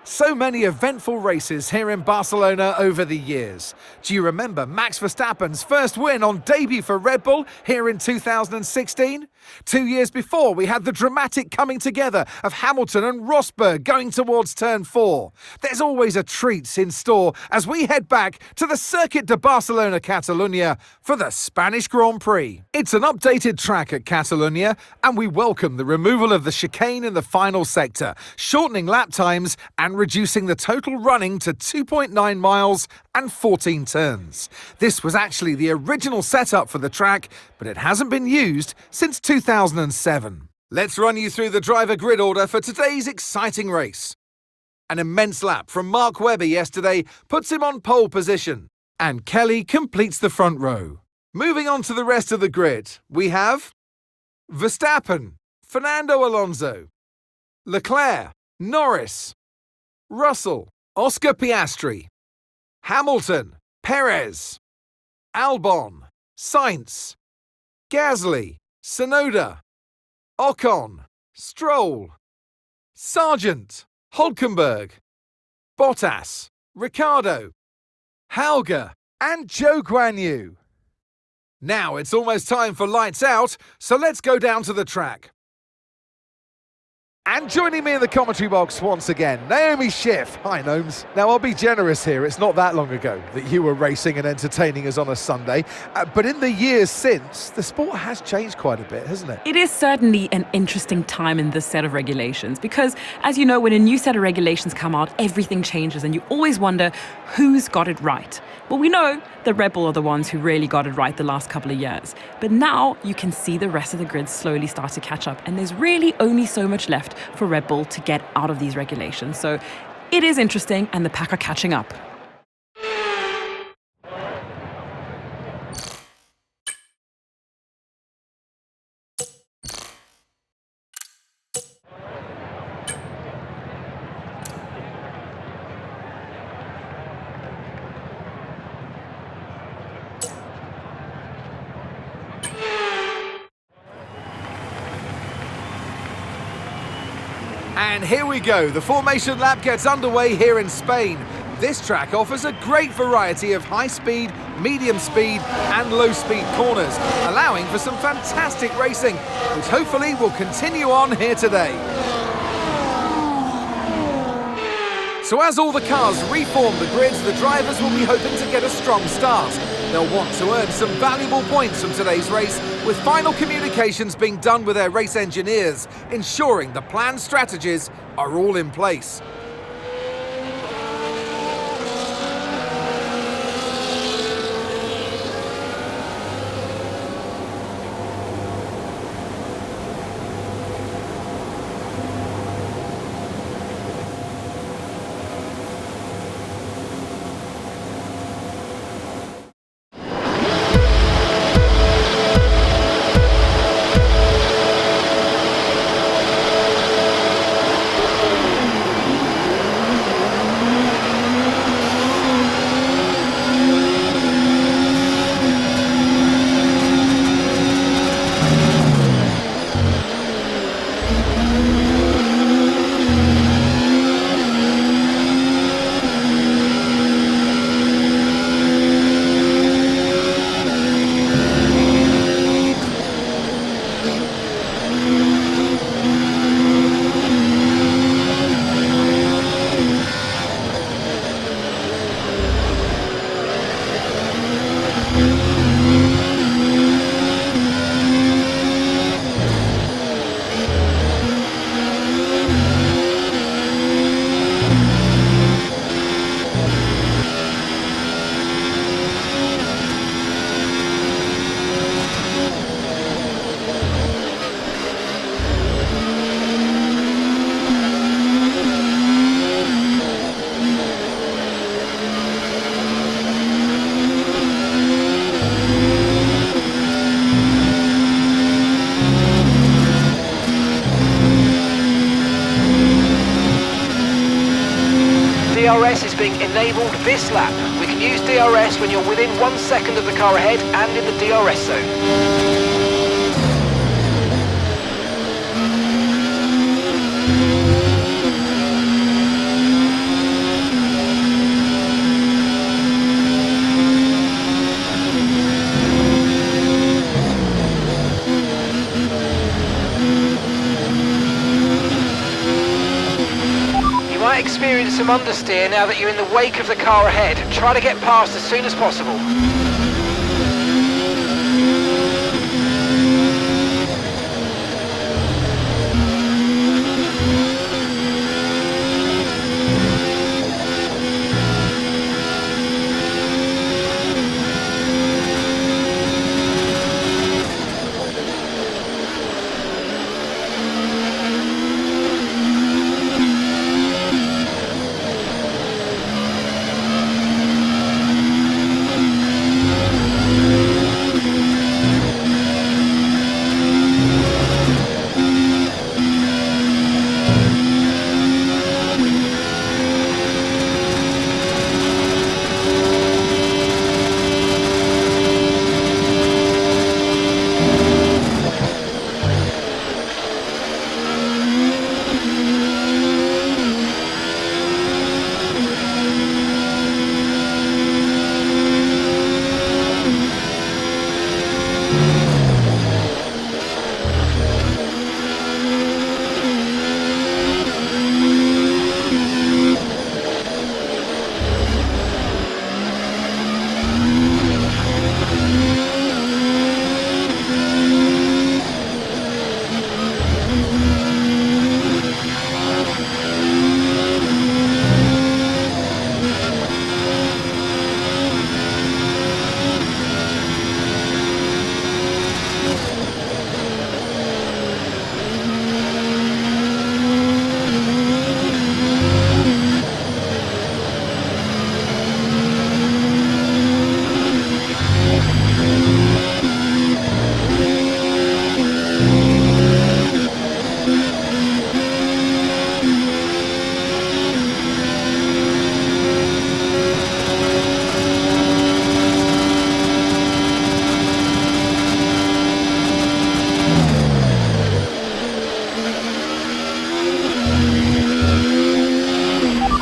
So many eventful races here in Barcelona over the years. Do you remember Max Verstappen's first win on debut for Red Bull here in 2016? 2 years before, we had the dramatic coming together of Hamilton and Rosberg going towards turn 4. There's always a treat in store as we head back to the Circuit de Barcelona Catalunya for the Spanish Grand Prix. It's an updated track at Catalunya, and we welcome the removal of the chicane in the final sector, shortening lap times and reducing the total running to 2.9 miles and 14 turns. This was actually the original setup for the track, but it hasn't been used since 2007. Let's run you through the driver grid order for today's exciting race. An immense lap from Mark Webber yesterday puts him on pole position, and Kelly completes the front row. Moving on to the rest of the grid, we have Verstappen, Fernando Alonso, Leclerc, Norris, Russell, Oscar Piastri, Hamilton, Perez, Albon, Sainz, Gasly, Tsunoda, Ocon, Stroll, Sargent, Hülkenberg, Bottas, Ricciardo, Hauger, and Zhou Guanyu. Now it's almost time for lights out, so let's go down to the track. And joining me in the commentary box once again, Naomi Schiff. Hi, Gnomes. Now, I'll be generous here. It's not that long ago that you were racing and entertaining us on a Sunday. But in the years since, the sport has changed quite a bit, hasn't it? It is certainly an interesting time in this set of regulations because, as you know, when a new set of regulations come out, everything changes and you always wonder who's got it right. Well, we know the Red Bull are the ones who really got it right the last couple of years. But now you can see the rest of the grid slowly start to catch up, and there's really only so much left for Red Bull to get out of these regulations. So it is interesting, and the pack are catching up. And here we go, the formation lap gets underway here in Spain. This track offers a great variety of high-speed, medium-speed and low-speed corners, allowing for some fantastic racing, which hopefully will continue on here today. So as all the cars reform the grids, the drivers will be hoping to get a strong start. They'll want to earn some valuable points from today's race, with final communications being done with their race engineers, ensuring the planned strategies are all in place. DRS is being enabled this lap. We can use DRS when you're within 1 second of the car ahead and in the DRS zone. understeer now that you're in the wake of the car ahead. Try to get past as soon as possible.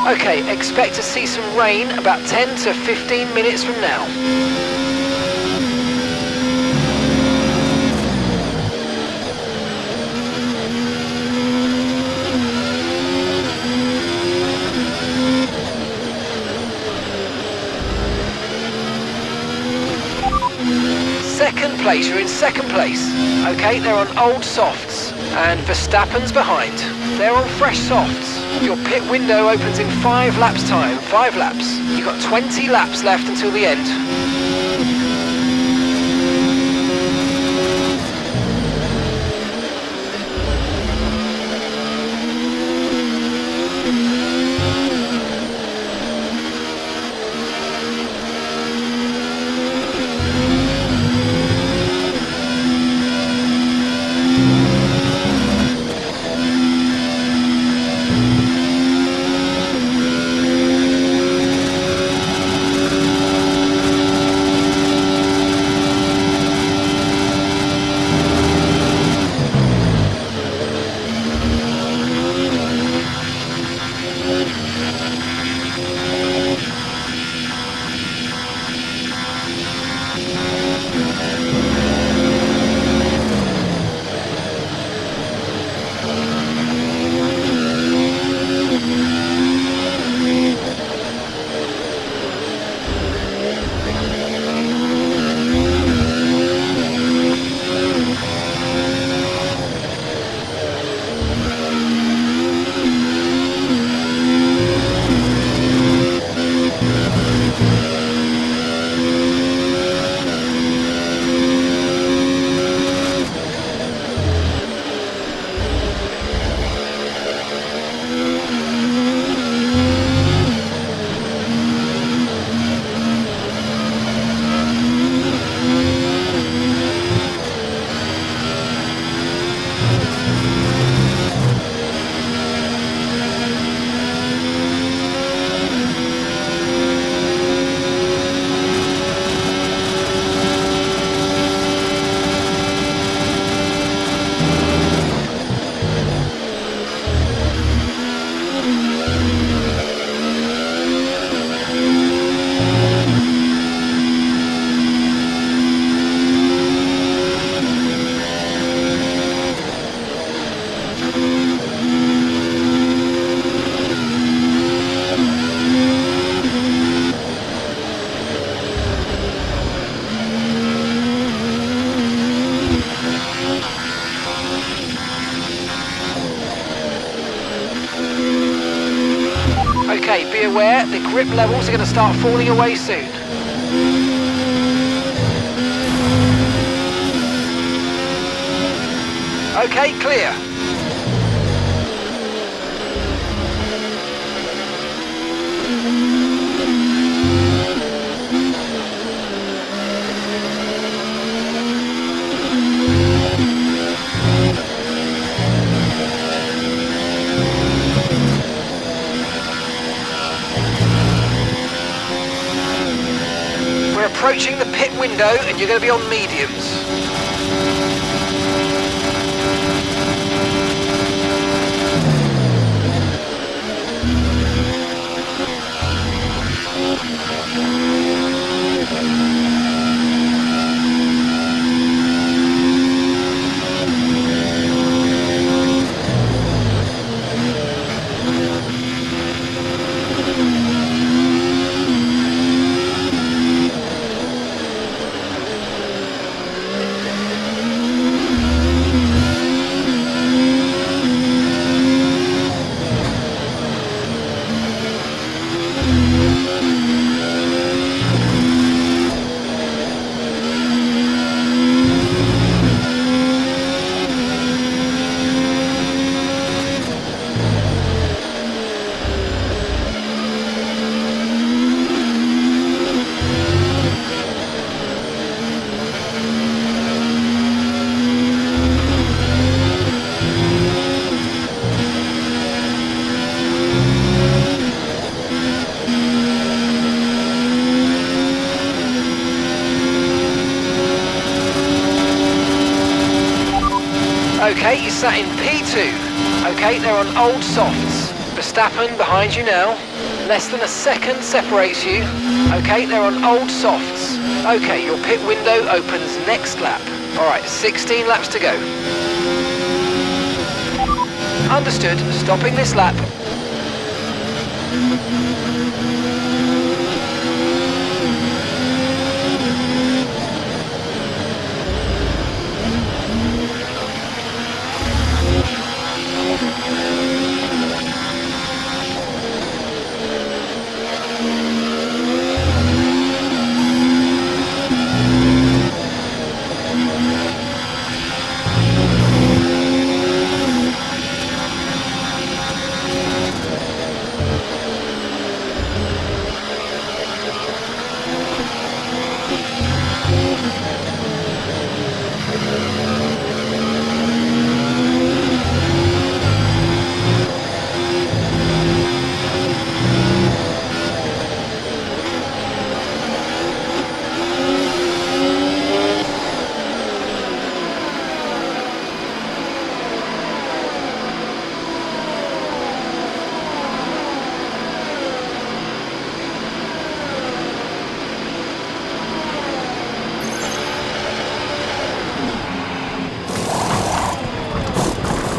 Okay, expect to see some rain about 10 to 15 minutes from now. Second place, you're in second place. Okay, they're on old softs, and Verstappen's behind. They're on fresh softs. Your pit window opens in 5 laps time, 5 laps. You've got 20 laps left until the end. your grip levels are going to start falling away soon. Okay, clear. We're approaching the pit window and you're going to be on mediums. Okay, you sat in P2. Okay, they're on old softs. Verstappen behind you now. Less than a second separates you. Okay, they're on old softs. Okay, your pit window opens next lap. Alright, 16 laps to go. Understood, stopping this lap.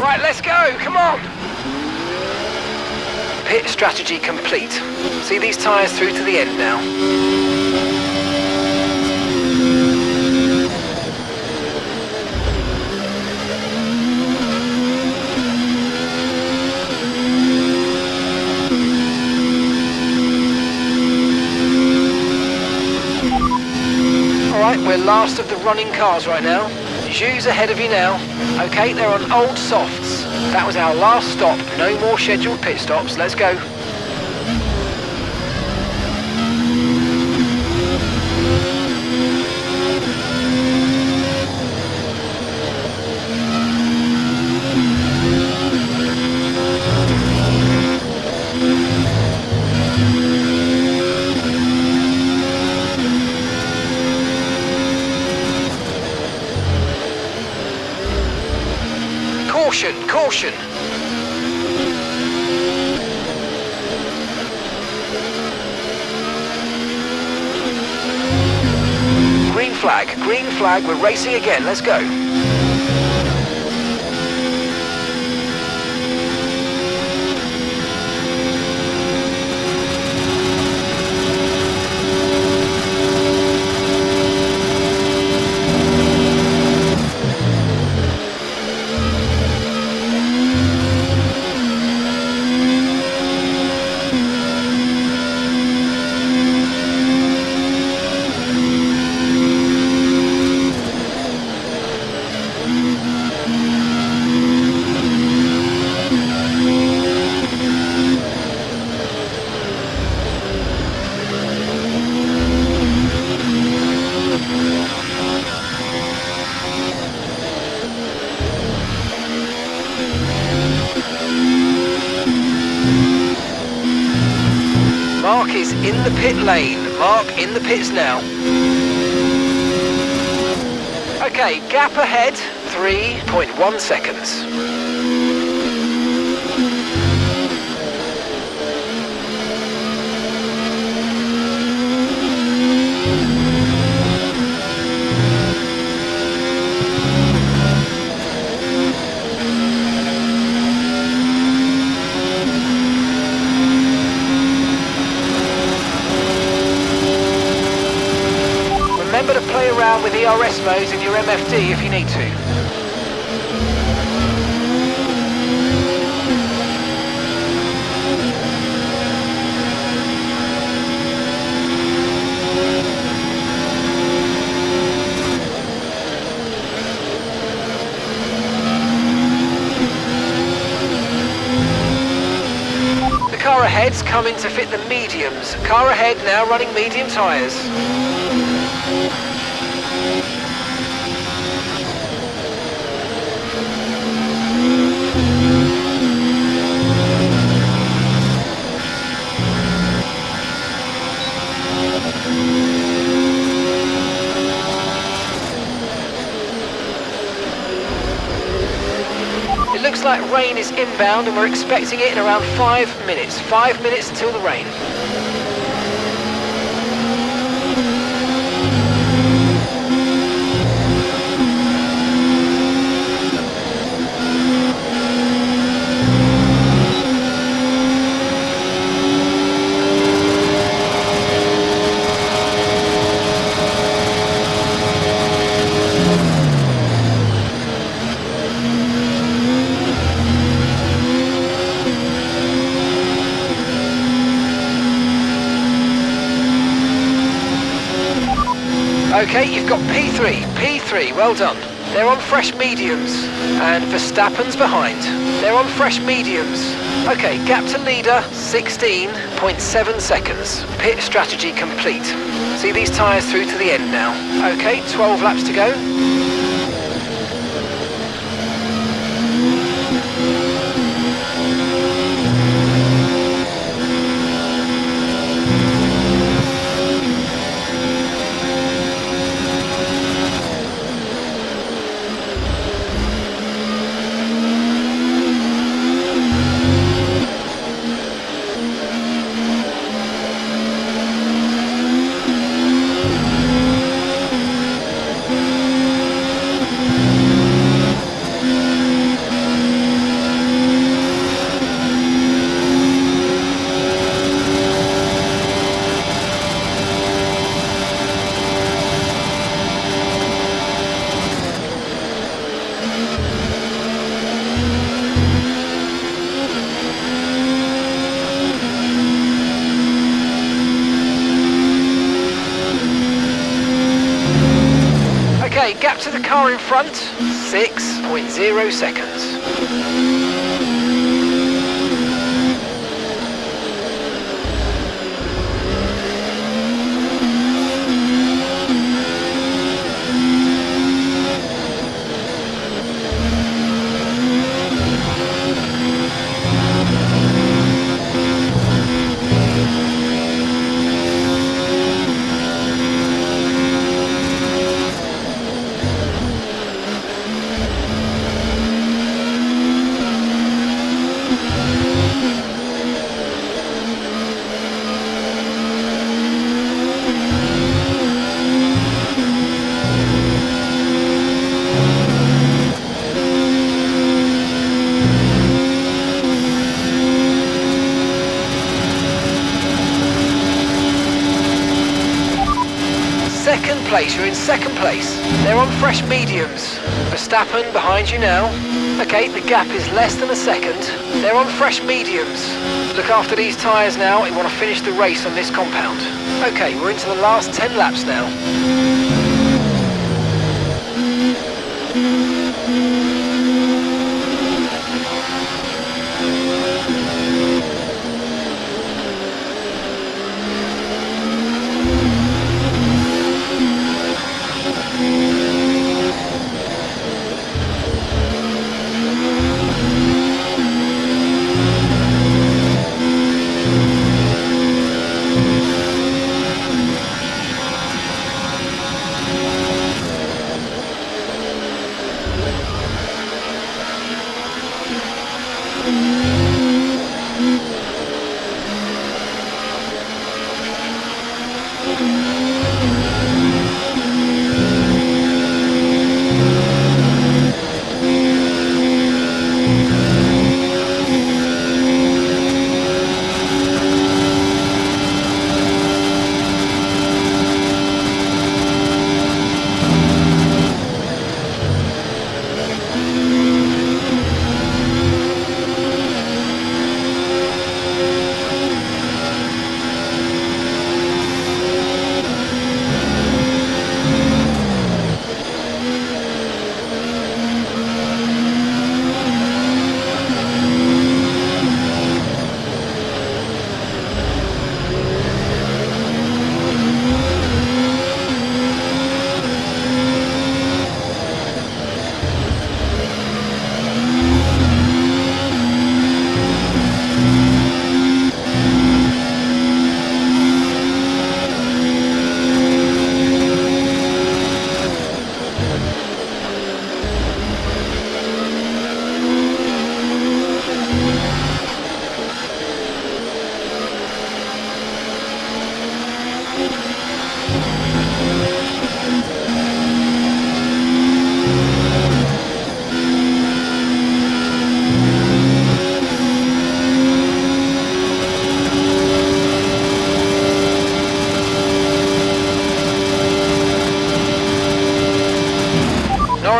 Right, let's go, come on! Pit strategy complete. See these tyres through to the end now. Alright, we're last of the running cars right now. Zhu's ahead of you now. Okay, they're on old softs. That was our last stop. No more scheduled pit stops. Let's go. Caution, caution! Green flag, we're racing again, let's go. in the pit lane. Mark in the pits now. Okay, gap ahead, 3.1 seconds. Remember to play around with ERS modes in your MFD if you need to. The car ahead's coming to fit the mediums. Car ahead now running medium tyres. It looks like rain is inbound and we're expecting it in around 5 minutes. 5 minutes until the rain. Okay, you've got P3, well done. They're on fresh mediums, and Verstappen's behind. They're on fresh mediums. Okay, gap to leader, 16.7 seconds. Pit strategy complete. See these tyres through to the end now. Okay, 12 laps to go. Okay, gap to the car in front, 6.0 seconds. Second place, you're in second place. They're on fresh mediums. Verstappen behind you now. Okay, the gap is less than a second. They're on fresh mediums. Look after these tyres now. We want to finish the race on this compound. Okay, we're into the last 10 laps now.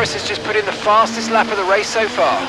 Norris has just put in the fastest lap of the race so far.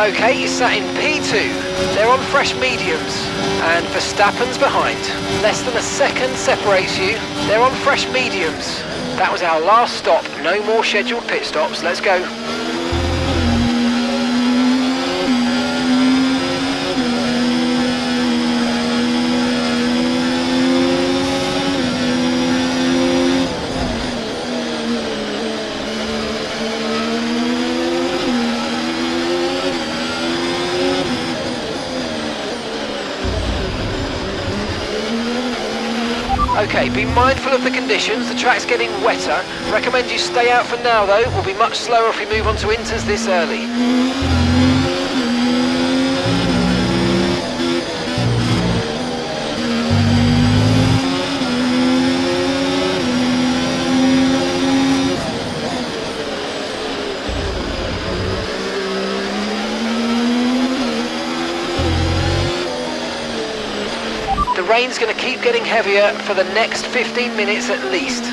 Okay, you're sat in P2. They're on fresh mediums. And Verstappen's behind. Less than a second separates you. They're on fresh mediums. That was our last stop. No more scheduled pit stops. Let's go. Okay, be mindful of the conditions. The track's getting wetter. Recommend you stay out for now though. We'll be much slower if we move on to inters this early. The rain's going to keep getting heavier for the next 15 minutes at least.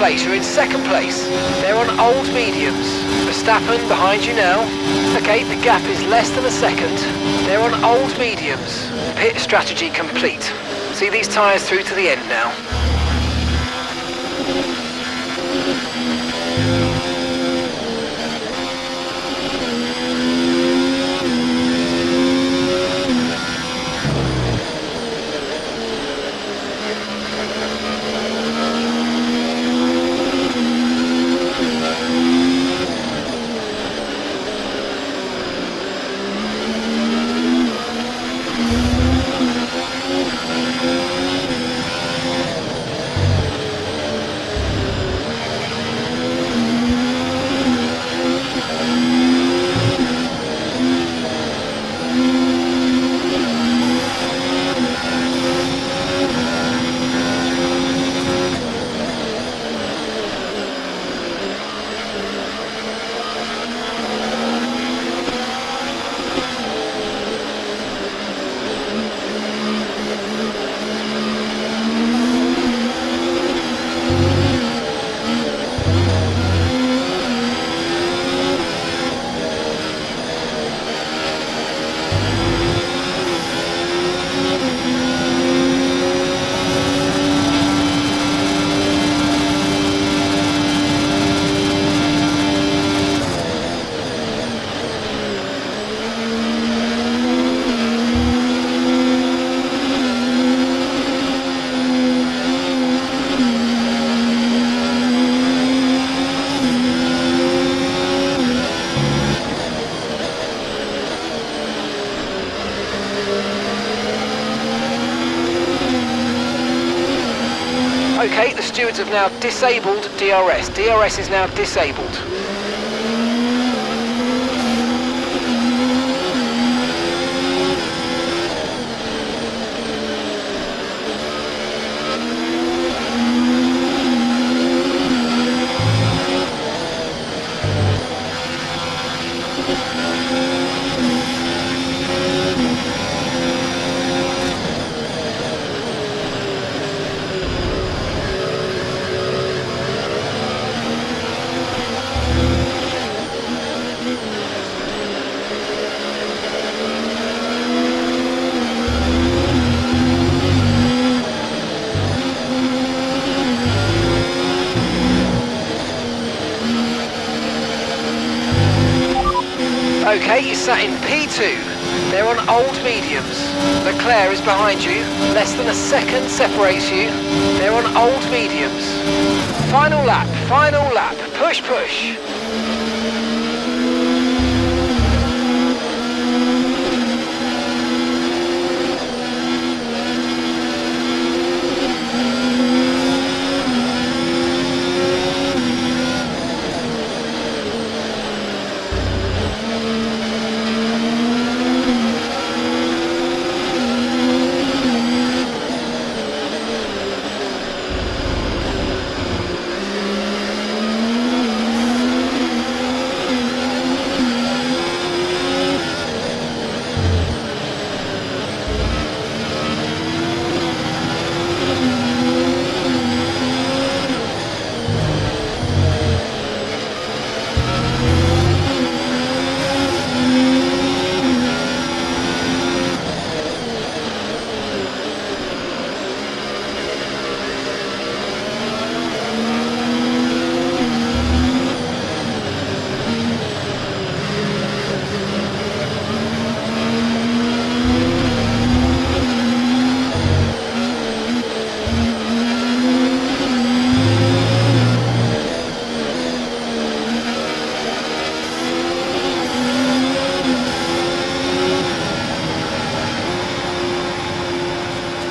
place, you're in second place. They're on old mediums. Verstappen behind you now. Okay, the gap is less than a second. They're on old mediums. Pit strategy complete. See these tyres through to the end now. Okay, the stewards have now disabled DRS. DRS is now disabled. Okay, you're sat in P2. They're on old mediums. Leclerc is behind you. Less than a second separates you. They're on old mediums. Final lap, final lap. Push, push.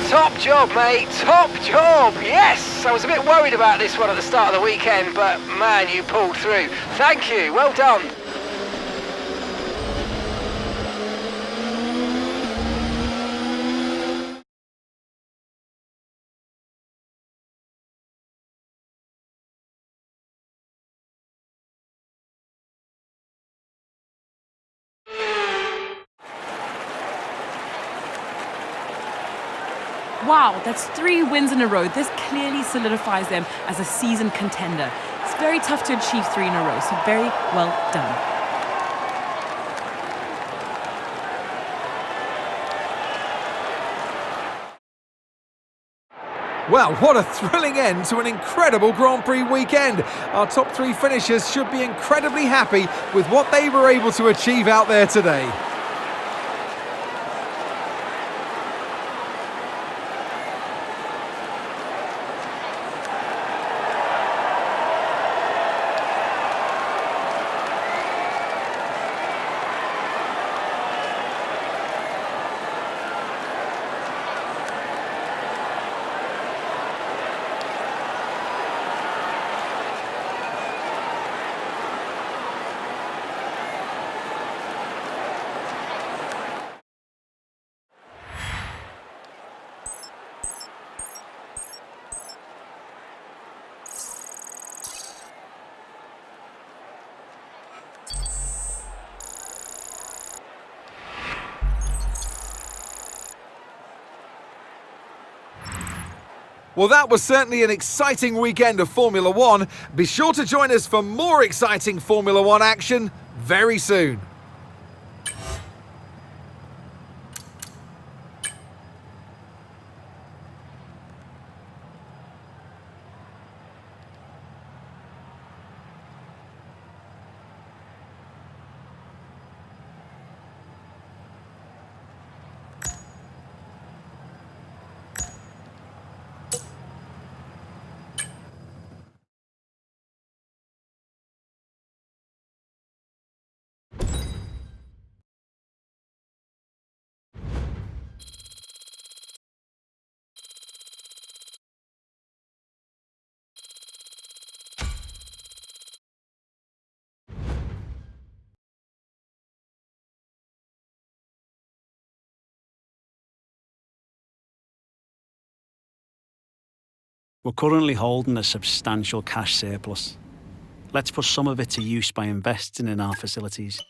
Top job, mate, top job, yes! I was a bit worried about this one at the start of the weekend, but man, you pulled through. Thank you, well done. Wow, that's 3 wins in a row. This clearly solidifies them as a seasoned contender. It's very tough to achieve 3 in a row, so very well done. Well, what a thrilling end to an incredible Grand Prix weekend. Our top 3 finishers should be incredibly happy with what they were able to achieve out there today. Well, that was certainly an exciting weekend of Formula One. Be sure to join us for more exciting Formula One action very soon. We're currently holding a substantial cash surplus. Let's put some of it to use by investing in our facilities.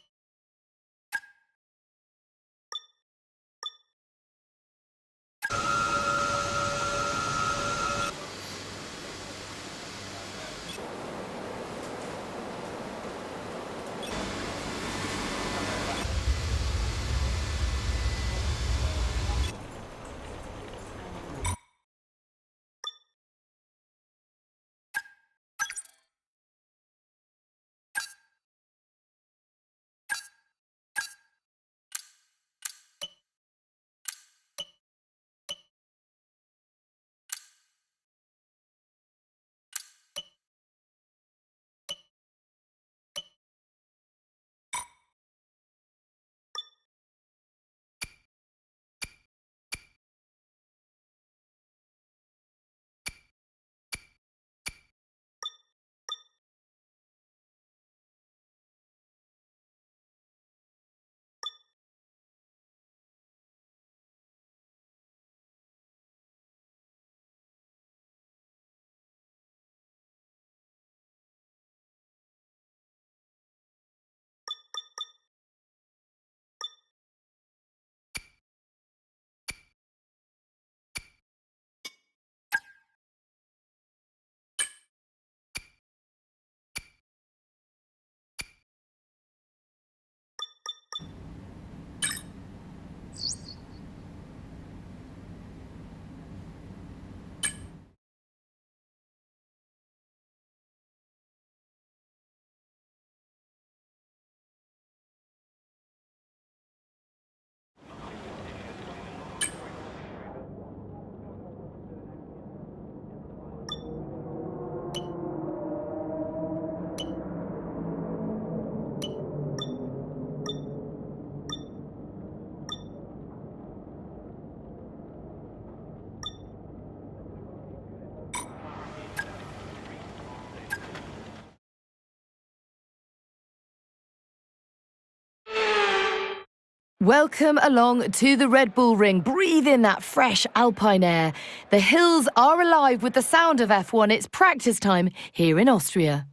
Welcome along to the Red Bull Ring. Breathe in that fresh alpine air. The hills are alive with the sound of F1. It's practice time here in Austria.